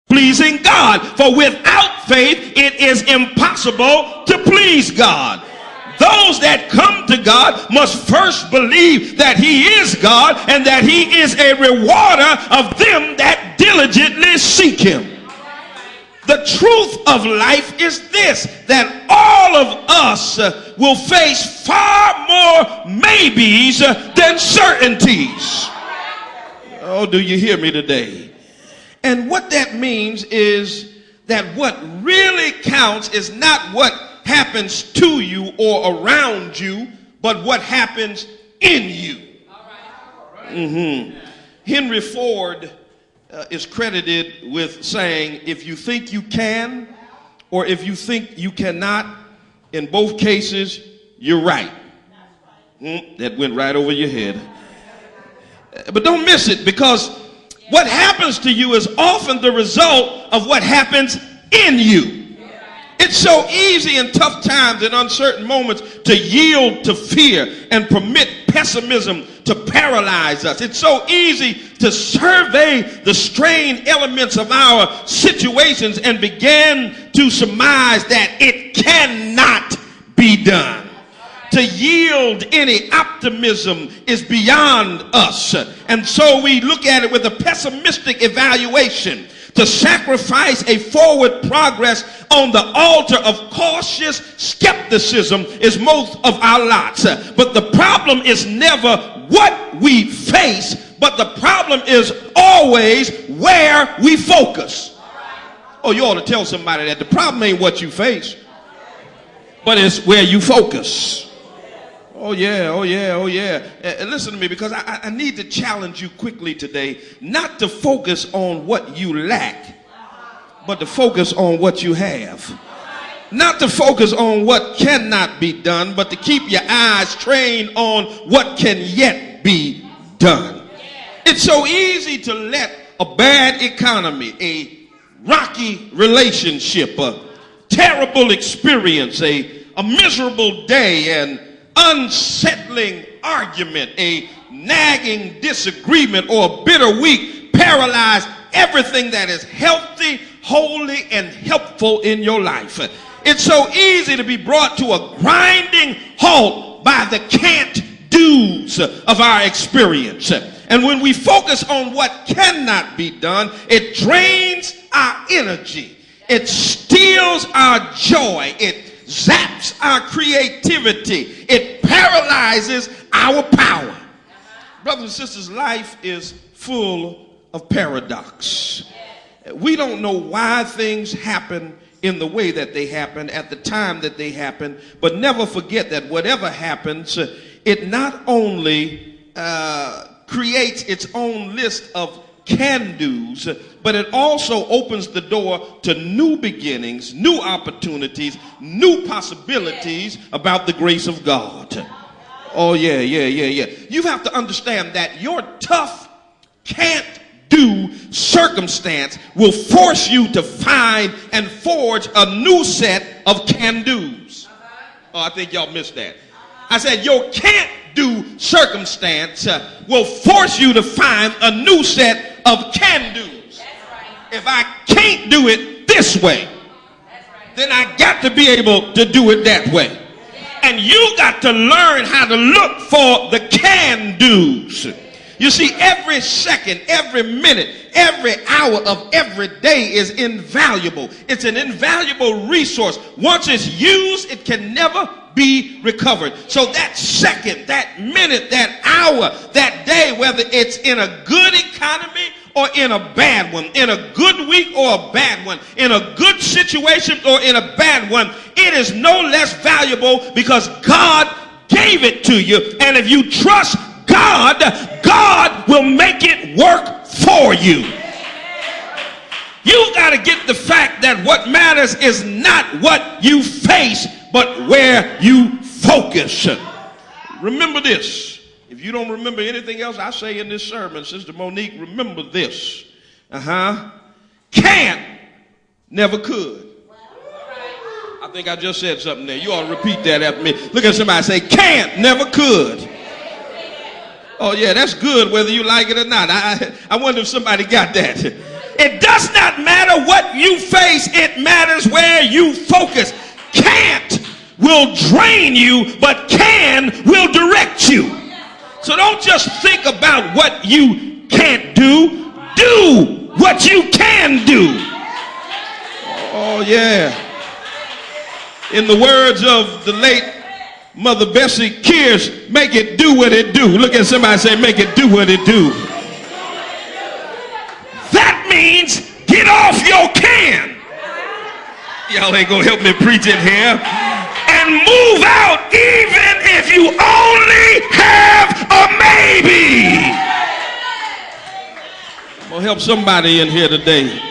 pleasing God. For without faith, it is impossible to please God. Those that come to God must first believe that he is God and that he is a rewarder of them that diligently seek him. The truth of life is this, that all of us will face far more maybes than certainties. Oh, do you hear me today? And what that means is that what really counts is not what happens to you or around you, but what happens in you. Henry Ford is credited with saying, if you think you can or if you think you cannot, in both cases, you're right. That went right over your head. But don't miss it, because what happens to you is often the result of what happens in you. It's so easy in tough times and uncertain moments to yield to fear and permit pessimism to paralyze us. It's so easy to survey the strained elements of our situations and begin to surmise that it cannot be done. To yield any optimism is beyond us. And so we look at it with a pessimistic evaluation. To sacrifice a forward progress on the altar of cautious skepticism is most of our lots. But the problem is never what we face, but the problem is always where we focus. Oh, you ought to tell somebody that the problem ain't what you face, but it's where you focus. Oh yeah, oh yeah, oh yeah. Listen to me, because I need to challenge you quickly today not to focus on what you lack, but to focus on what you have. Not to focus on what cannot be done, but to keep your eyes trained on what can yet be done. It's so easy to let a bad economy, a rocky relationship, a terrible experience, a miserable day, and unsettling argument, a nagging disagreement, or a bitter week paralyze everything that is healthy, holy, and helpful in your life. It's so easy to be brought to a grinding halt by the can't do's of our experience. And when we focus on what cannot be done, it drains our energy. It steals our joy. It zaps our creativity. It paralyzes our power. Brothers and sisters, life is full of paradox. We don't know why things happen in the way that they happen at the time that they happen, but never forget that whatever happens, it not only creates its own list of can-dos, but it also opens the door to new beginnings, new opportunities, new possibilities about the grace of God. Oh yeah. You have to understand that your tough, can't-do circumstance will force you to find and forge a new set of can-dos. Oh, I think y'all missed that. I said your can't-do circumstance will force you to find a new set of can-dos. If I can't do it this way, then I got to be able to do it that way. And you got to learn how to look for the can-dos. You see, every second, every minute, every hour of every day is invaluable. It's an invaluable resource. Once it's used, it can never be recovered. So that second, that minute, that hour, that day, whether it's in a good economy or in a bad one, in a good week or a bad one, in a good situation or in a bad one, it is no less valuable because God gave it to you. And if you trust God, God will make it work for you. You've got to get the fact that what matters is not what you face, but where you focus. Remember this. If you don't remember anything else I say in this sermon, Sister Monique, remember this. Can't never could. I think I just said something there. You ought to repeat that after me. Look at somebody, say, can't never could. Oh yeah, that's good whether you like it or not. I wonder if somebody got that. It does not matter you face, it matters where you focus. Can't will drain you, but can will direct you. So don't just think about what you can't do. Do what you can do. Oh, yeah. In the words of the late Mother Bessie Kears, make it do what it do. Look at somebody and say, make it do what it do. That means get off your can. Y'all ain't gonna help me preach in here. And move out even if you only have a maybe. I'm gonna help somebody in here today.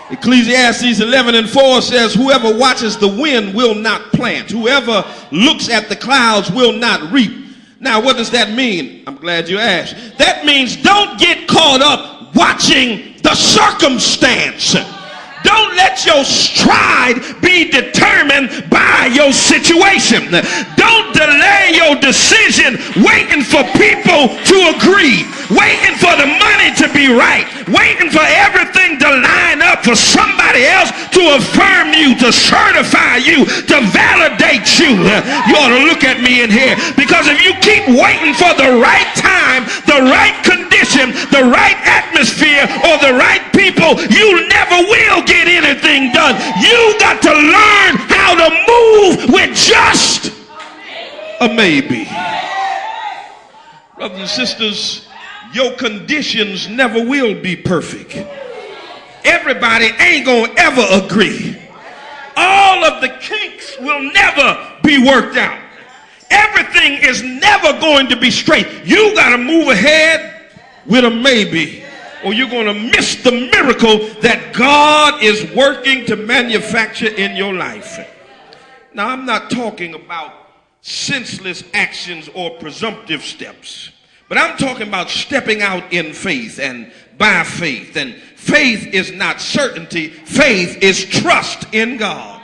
Ecclesiastes 11:4 says, whoever watches the wind will not plant. Whoever looks at the clouds will not reap. Now, what does that mean? I'm glad you asked. That means don't get caught up watching the circumstance. Don't let your stride be determined by your situation. Don't delay your decision waiting for people to agree, waiting for the money to be right, waiting for everything to line up for somebody else to affirm you, to certify you, to validate you. You ought to look at me in here, because if you keep waiting for the right time, the right condition, the right atmosphere, or the right people, you never will get anything done. You got to learn how to move with just a maybe. Brothers and sisters, your conditions never will be perfect. Everybody ain't gonna ever agree. All of the kinks will never be worked out. Everything is never going to be straight. You gotta move ahead with a maybe, or you're going to miss the miracle that God is working to manufacture in your life. Now, I'm not talking about senseless actions or presumptive steps, but I'm talking about stepping out in faith and by faith. And faith is not certainty. Faith is trust in God.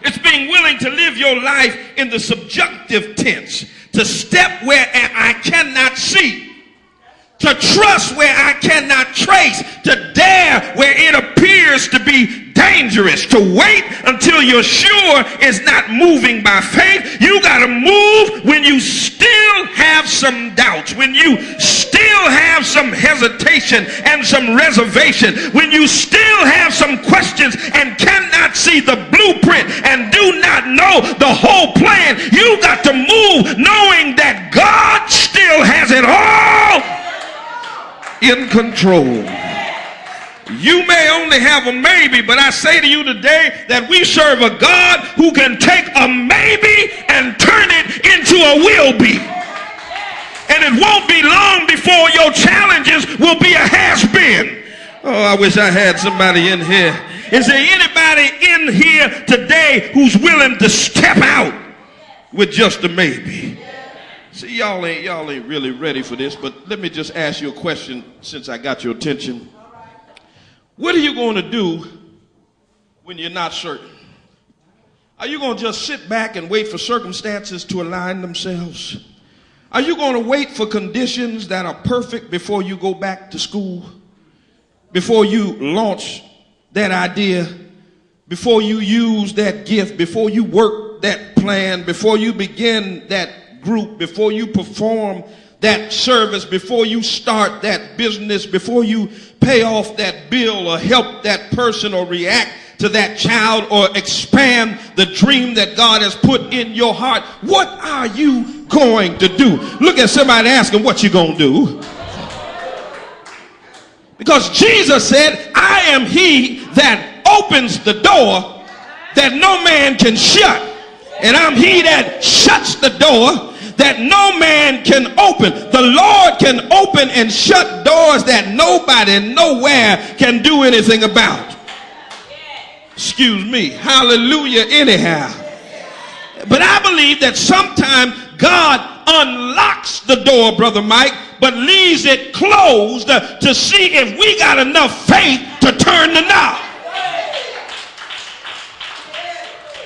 It's being willing to live your life in the subjunctive tense, to step where I cannot see, to trust where I cannot trace, to dare where it appears to be dangerous, to wait until you're sure it's not moving by faith. You got to move when you still have some doubts, when you still have some hesitation and some reservation, when you still have some questions and cannot see the blueprint and do not know the whole plan. You got to move knowing that God still has it all in control. You may only have a maybe, but I say to you today that we serve a God who can take a maybe and turn it into a will be. And it won't be long before your challenges will be a has-been. Oh, I wish I had somebody in here. Is there anybody in here today who's willing to step out with just a maybe? See, y'all ain't really ready for this, but let me just ask you a question since I got your attention. What are you going to do when you're not certain? Are you going to just sit back and wait for circumstances to align themselves? Are you going to wait for conditions that are perfect before you go back to school? Before you launch that idea? Before you use that gift? Before you work that plan? Before you begin that group, before you perform that service, before you start that business, before you pay off that bill or help that person or react to that child or expand the dream that God has put in your heart? What are you going to do? Look at somebody and ask them, what you going to do? Because Jesus said, I am he that opens the door that no man can shut. And I'm he that shuts the door that no man can open. The Lord can open and shut doors that nobody nowhere can do anything about. Excuse me. Hallelujah anyhow. But I believe that sometimes God unlocks the door, Brother Mike, but leaves it closed to see if we got enough faith to turn the knob.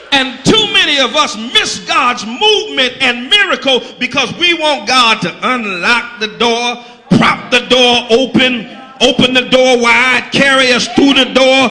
And too many of us miss God's movement and miracle because we want God to unlock the door, prop the door open the door wide, carry us through the door,